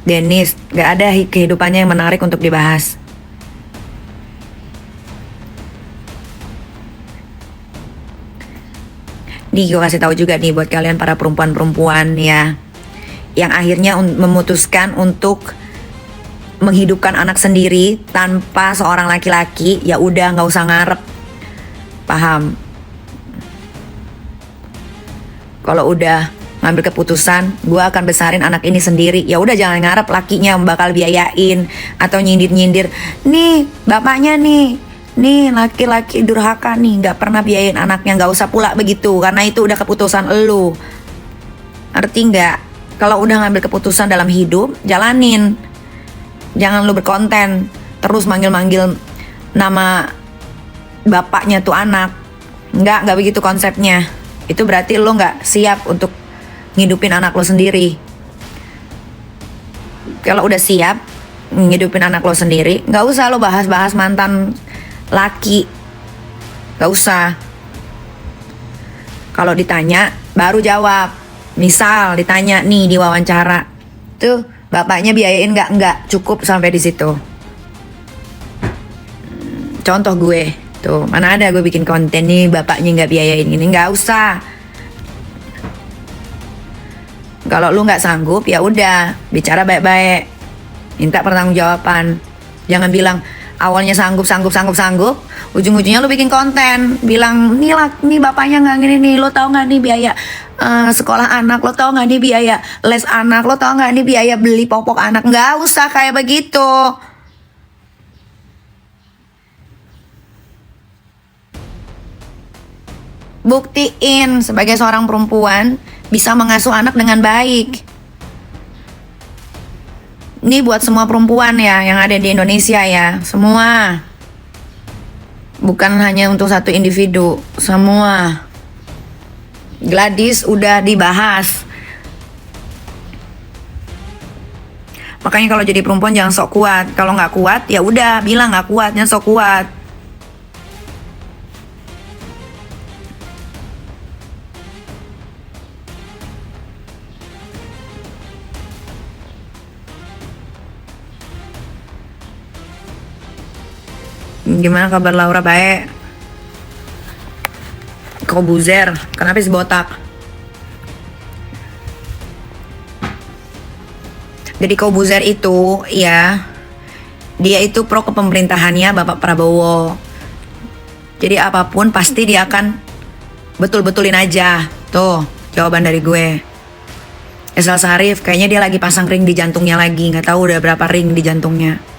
Dennis, gak ada kehidupannya yang menarik untuk dibahas. Nih gue kasih tahu juga nih buat kalian para perempuan-perempuan ya, yang akhirnya memutuskan untuk menghidupkan anak sendiri tanpa seorang laki-laki, ya udah nggak usah ngarep, paham? Kalau udah ngambil keputusan, gue akan besarin anak ini sendiri, ya udah jangan ngarep lakinya bakal biayain atau nyindir-nyindir. Nih bapaknya nih laki-laki durhaka nih, nggak pernah biayain anaknya, nggak usah pula begitu, karena itu udah keputusan elu. Ngerti nggak? Kalau udah ngambil keputusan dalam hidup, jalanin. Jangan lu berkonten terus manggil-manggil nama bapaknya tuh anak. Nggak begitu konsepnya. Itu berarti lu nggak siap untuk ngidupin anak lo sendiri. Kalau udah siap ngidupin anak lo sendiri, nggak usah lo bahas-bahas mantan laki, nggak usah. Kalau ditanya baru jawab. Misal ditanya nih di wawancara, tuh bapaknya biayain nggak, cukup sampai di situ. Contoh gue tuh, mana ada gue bikin konten nih bapaknya nggak biayain ini, nggak usah. Kalau lu nggak sanggup ya udah bicara baik-baik, minta pertanggungjawaban. Jangan bilang awalnya sanggup, ujung-ujungnya lu bikin konten bilang nih bapaknya nggak gini nih, lo tau nggak nih biaya sekolah anak, lo tau nggak nih biaya les anak, lo tau nggak nih biaya beli popok anak. Nggak usah kayak begitu. Buktiin sebagai seorang perempuan bisa mengasuh anak dengan baik. Ini buat semua perempuan ya yang ada di Indonesia ya, semua. Bukan hanya untuk satu individu, semua. Gladys udah dibahas. Makanya kalau jadi perempuan jangan sok kuat. Kalau nggak kuat ya udah bilang nggak kuat, jangan sok kuat. Gimana kabar Laura? Baik. Kobuzer, kenapa sih botak? Jadi Kobuzer itu ya, dia itu pro kepemerintahannya Bapak Prabowo. Jadi apapun pasti dia akan betul-betulin aja. Tuh jawaban dari gue. Esal Sarif kayaknya dia lagi pasang ring di jantungnya lagi, nggak tahu udah berapa ring di jantungnya.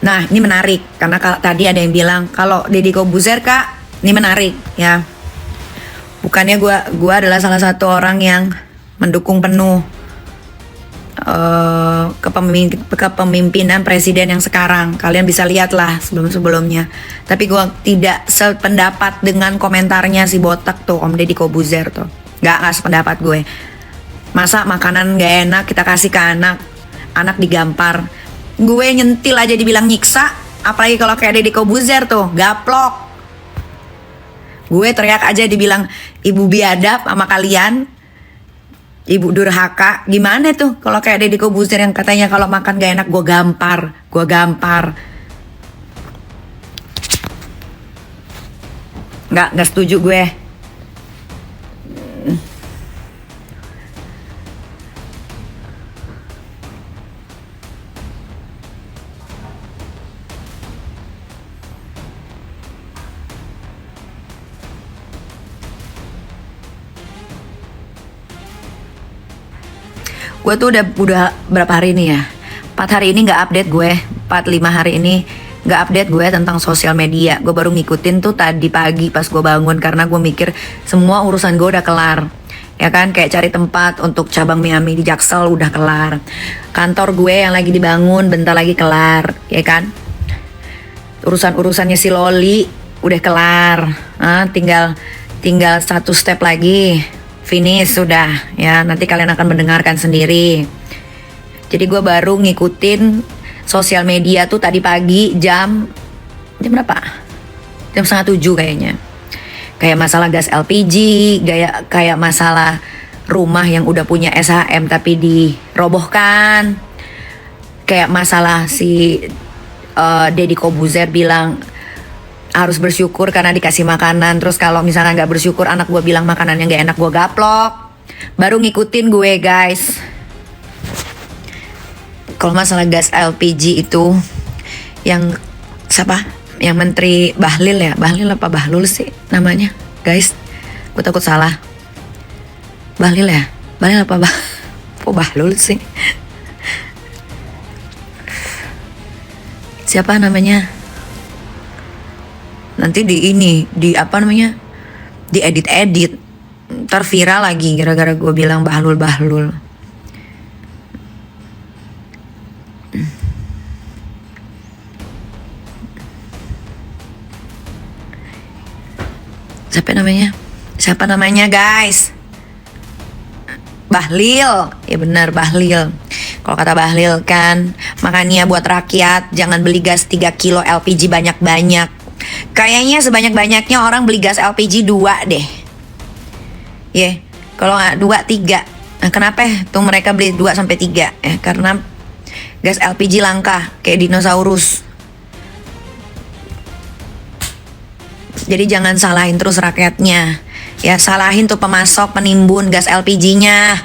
Nah ini menarik karena tadi ada yang bilang kalau Deddy Kobuzer kak, ini menarik ya. Bukannya gue adalah salah satu orang yang mendukung penuh kepemimpinan presiden yang sekarang. Kalian bisa lihat lah sebelum-sebelumnya. Tapi gue tidak sependapat dengan komentarnya si botak tuh, Om Deddy Kobuzer tuh. Gak sependapat gue. Masa makanan gak enak kita kasih ke anak digampar. Gue nyentil aja dibilang nyiksa, apalagi kalau kayak Deddy Kobuzer tuh, gaplok. Gue teriak aja dibilang ibu biadab sama kalian, ibu durhaka. Gimana tuh kalau kayak Deddy Kobuzer yang katanya kalau makan gak enak gue gampar. Nggak setuju gue. Gue tuh udah berapa hari ini ya, 4 hari ini gak update gue, 4-5 hari ini gak update gue tentang sosial media. Gue baru ngikutin tuh tadi pagi pas gue bangun, karena gue mikir semua urusan gue udah kelar. Ya kan, kayak cari tempat untuk cabang Miami di Jaksel udah kelar. Kantor gue yang lagi dibangun bentar lagi kelar, ya kan. Urusan-urusannya si Loli udah kelar. Tinggal satu step lagi. Finish sudah ya, nanti kalian akan mendengarkan sendiri. Jadi gue baru ngikutin sosial media tuh tadi pagi jam berapa? Jam 6:30 kayaknya. Kayak masalah gas LPG, kayak masalah rumah yang udah punya SHM tapi dirobohkan. Kayak masalah si Deddy Kobuzer bilang harus bersyukur karena dikasih makanan. Terus kalau misalnya nggak bersyukur, anak gue bilang makanannya nggak enak, gue gaplok. Baru ngikutin gue, guys. Kalau masalah gas LPG itu yang siapa? Yang Menteri Bahlil ya? Bahlil apa Bahlul sih namanya? Guys, gue takut salah. Bahlil ya? Bahlil apa Kok Bahlul sih? Siapa namanya? Nanti di apa namanya? Diedit-edit. Ntar viral lagi gara-gara gue bilang Bahlul. Siapa namanya guys? Bahlil. Ya benar, Bahlil. Kalau kata Bahlil kan, makanya buat rakyat jangan beli gas 3 kilo LPG banyak-banyak. Kayaknya sebanyak-banyaknya orang beli gas LPG 2 deh. Kalau nggak 2, 3. Nah, kenapa tuh mereka beli 2 sampai 3? Karena gas LPG langka kayak dinosaurus. Jadi jangan salahin terus rakyatnya. Ya salahin tuh pemasok, penimbun gas LPG-nya.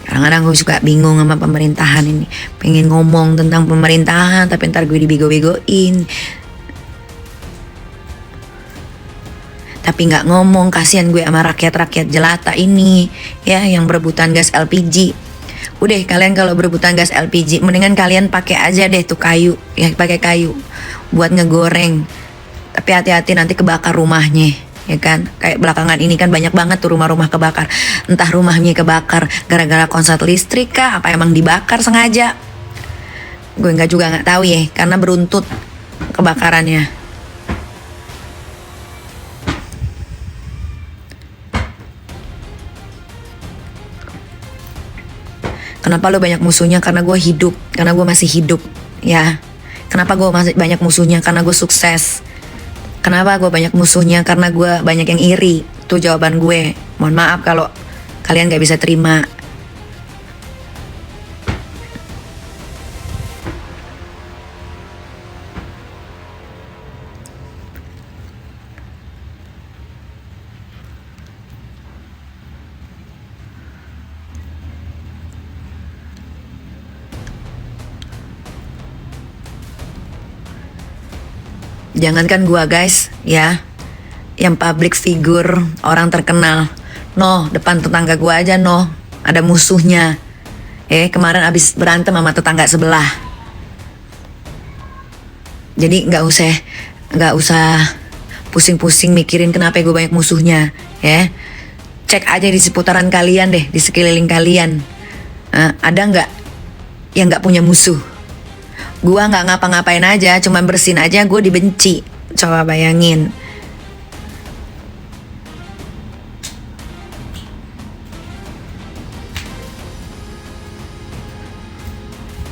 Kadang-kadang gue suka bingung sama pemerintahan ini. Pengen ngomong tentang pemerintahan tapi ntar gue dibego-begoin. Tapi nggak ngomong, kasihan gue sama rakyat-rakyat jelata ini ya yang berebutan gas LPG. Udah, kalian kalau berebutan gas LPG mendingan kalian pakai aja deh tuh kayu, ya pakai kayu buat ngegoreng. Tapi hati-hati nanti kebakar rumahnya, ya kan? Kayak belakangan ini kan banyak banget tuh rumah-rumah kebakar. Entah rumahnya kebakar gara-gara konslet listrik kah, apa emang dibakar sengaja? Gue nggak tahu ya, karena beruntut kebakarannya. Kenapa lo banyak musuhnya? Karena gue hidup, karena gue masih hidup, ya. Kenapa gue masih banyak musuhnya? Karena gue sukses. Kenapa gue banyak musuhnya? Karena gue banyak yang iri. Itu jawaban gue. Mohon maaf kalau kalian gak bisa terima. Jangankan gua guys, ya, yang public figure, orang terkenal. No, depan tetangga gua aja no, ada musuhnya. Kemarin abis berantem sama tetangga sebelah. Jadi nggak usah pusing-pusing mikirin kenapa gue banyak musuhnya, ya. Cek aja di seputaran kalian deh, di sekeliling kalian. Ada nggak yang nggak punya musuh? Gua nggak ngapa-ngapain aja, cuma bersin aja gue dibenci. Coba bayangin.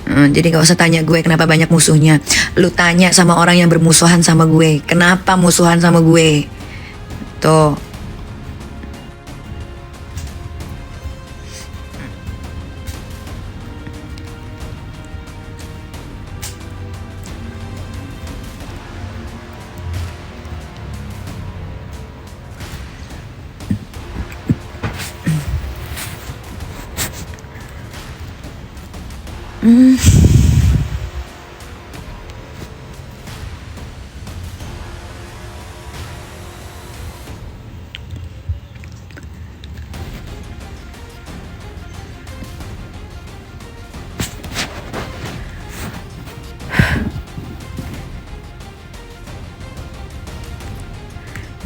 Jadi gak usah tanya gue kenapa banyak musuhnya. Lu tanya sama orang yang bermusuhan sama gue, kenapa musuhan sama gue. Tuh.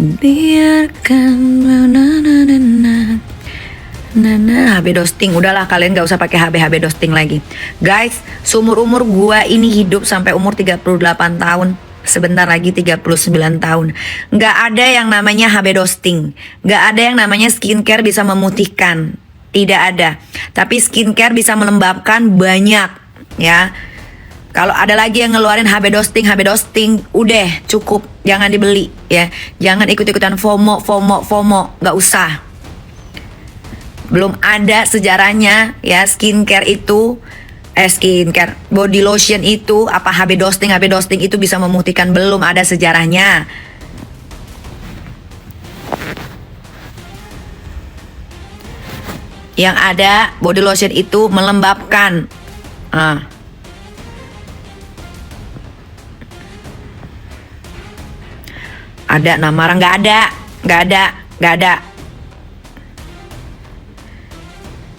Biarkan HB Dosting, udahlah kalian gak usah pakai HB Dosting lagi. Guys, seumur umur gua ini hidup sampai umur 38 tahun. Sebentar lagi 39 tahun. Gak ada yang namanya HB Dosting. Gak ada yang namanya skincare bisa memutihkan. Tidak ada. Tapi skincare bisa melembabkan banyak, ya. Kalau ada lagi yang ngeluarin HB Dosting, udah cukup, jangan dibeli ya. Jangan ikut-ikutan FOMO, nggak usah. Belum ada sejarahnya ya skincare itu, skincare, body lotion itu, apa HB Dosting itu bisa memutihkan, belum ada sejarahnya. Yang ada body lotion itu melembabkan. Ada Namara? Nggak ada.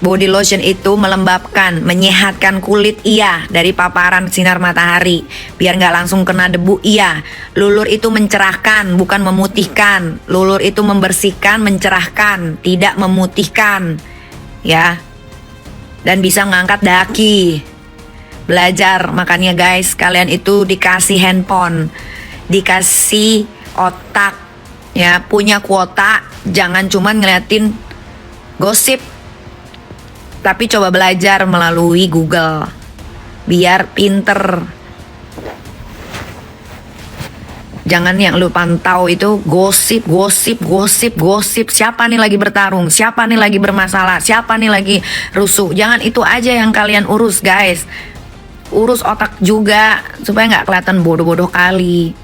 Body lotion itu melembabkan, menyehatkan kulit, iya, dari paparan sinar matahari, biar nggak langsung kena debu, iya. Lulur itu mencerahkan, bukan memutihkan. Lulur itu membersihkan, mencerahkan, tidak memutihkan, ya. Dan bisa mengangkat daki. Belajar, makanya guys, kalian itu dikasih handphone, dikasih otak, ya, punya kuota, jangan cuman ngeliatin gosip, tapi coba belajar melalui Google, biar pinter. Jangan yang lu pantau itu gosip. Siapa nih lagi bertarung, siapa nih lagi bermasalah, siapa nih lagi rusuh. Jangan itu aja yang kalian urus guys. Urus otak juga, supaya nggak kelihatan bodoh-bodoh kali.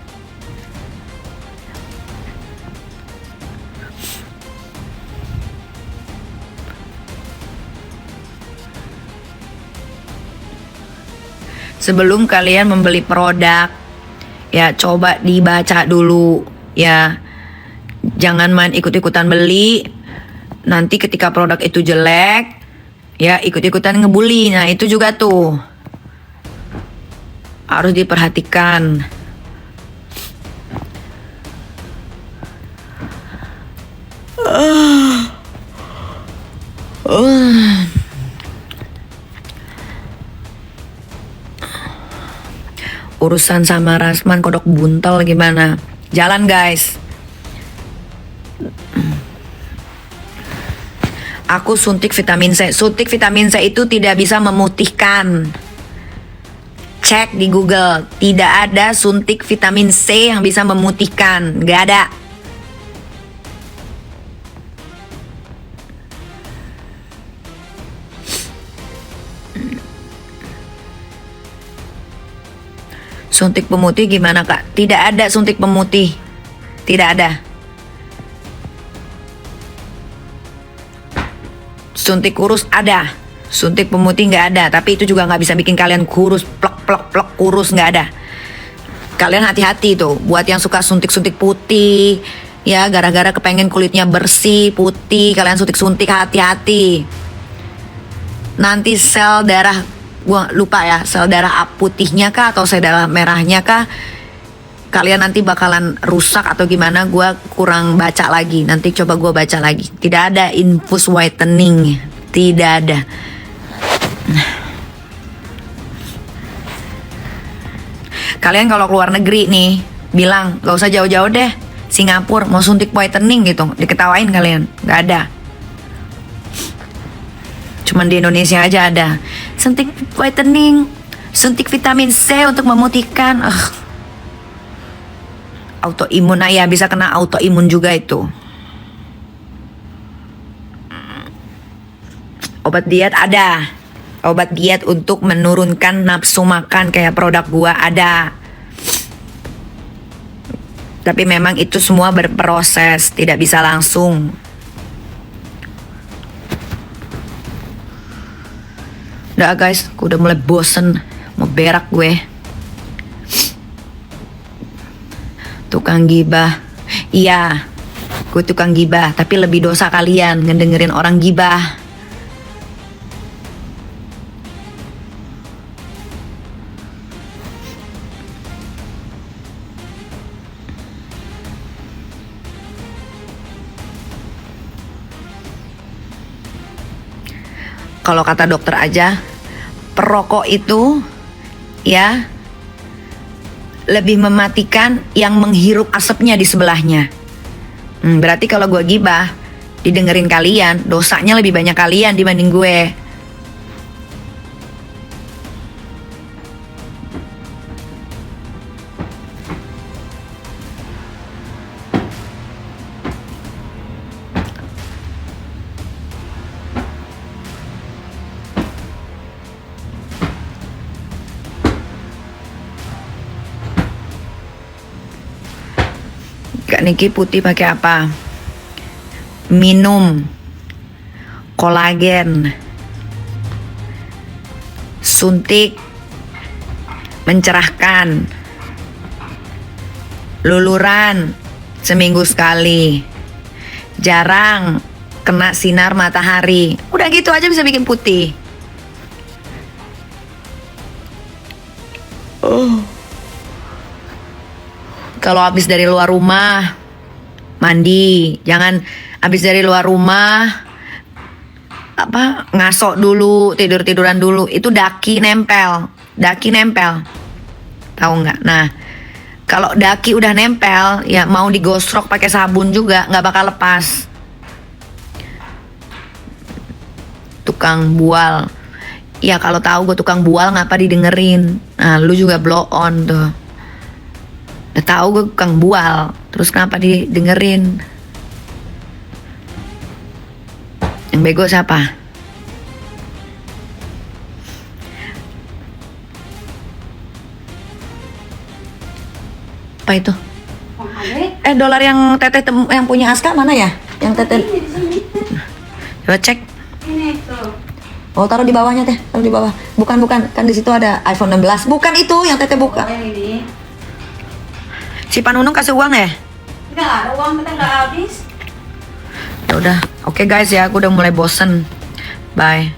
Sebelum kalian membeli produk, ya coba dibaca dulu ya. Jangan main ikut-ikutan beli. Nanti ketika produk itu jelek, ya ikut-ikutan ngebully. Nah itu juga tuh harus diperhatikan. Urusan sama Rasman kodok buntel gimana? Jalan guys. Aku suntik vitamin C. Suntik vitamin C itu tidak bisa memutihkan. Cek di Google, tidak ada suntik vitamin C yang bisa memutihkan. Gak ada. Suntik pemutih gimana kak? Tidak ada suntik pemutih. Tidak ada. Suntik kurus ada. Suntik pemutih nggak ada. Tapi itu juga nggak bisa bikin kalian kurus. Plek kurus, nggak ada. Kalian hati-hati tuh. Buat yang suka suntik-suntik putih. Ya gara-gara kepengen kulitnya bersih, putih. Kalian suntik-suntik, hati-hati. Nanti sel darah, gua lupa ya, sel darah putihnya kah atau sel darah merahnya kah, kalian nanti bakalan rusak atau gimana, gua kurang baca lagi. Nanti coba gua baca lagi. Tidak ada infus whitening, tidak ada. Kalian kalau keluar negeri nih, bilang gak usah jauh-jauh deh, Singapura mau suntik whitening gitu, diketawain kalian. Gak ada. Cuman di Indonesia aja ada. Suntik whitening, suntik vitamin C untuk memutihkan. Autoimun, ya bisa kena autoimun juga itu. Obat diet ada. Obat diet untuk menurunkan nafsu makan kayak produk gua ada. Tapi memang itu semua berproses, tidak bisa langsung. Udah guys, gue udah mulai bosen, mau berak gue. Tukang gibah. Iya, gue tukang gibah, tapi lebih dosa kalian ngedengerin orang gibah. Kalau kata dokter aja, perokok itu ya lebih mematikan yang menghirup asapnya di sebelahnya. Berarti kalau gue gibah, didengerin kalian, dosanya lebih banyak kalian dibanding gue. Niki putih pakai apa? Minum kolagen, suntik mencerahkan, luluran seminggu sekali, jarang kena sinar matahari. Udah gitu aja bisa bikin putih. Kalau habis dari luar rumah mandi, jangan habis dari luar rumah ngasok dulu, tiduran dulu, itu daki nempel, tahu nggak? Nah, kalau daki udah nempel, ya mau digosrok pakai sabun juga nggak bakal lepas. Tukang bual, ya kalau tahu gue tukang bual ngapa didengerin? Nah, lu juga blow on tuh. Udah tahu gue tukang bual, terus kenapa didengerin? Yang bego siapa? Apa itu? Dolar yang teteh yang punya Aska mana ya? Yang teteh. Coba cek. Ini tuh. Oh, taruh di bawahnya teh, taruh di bawah. Bukan, kan di situ ada iPhone 16. Bukan itu yang teteh buka. Yang ini. Si Panunung kasih uang ya? Nggak ada uang, kita nggak habis. Ya udah, oke guys ya, aku udah mulai bosen. Bye.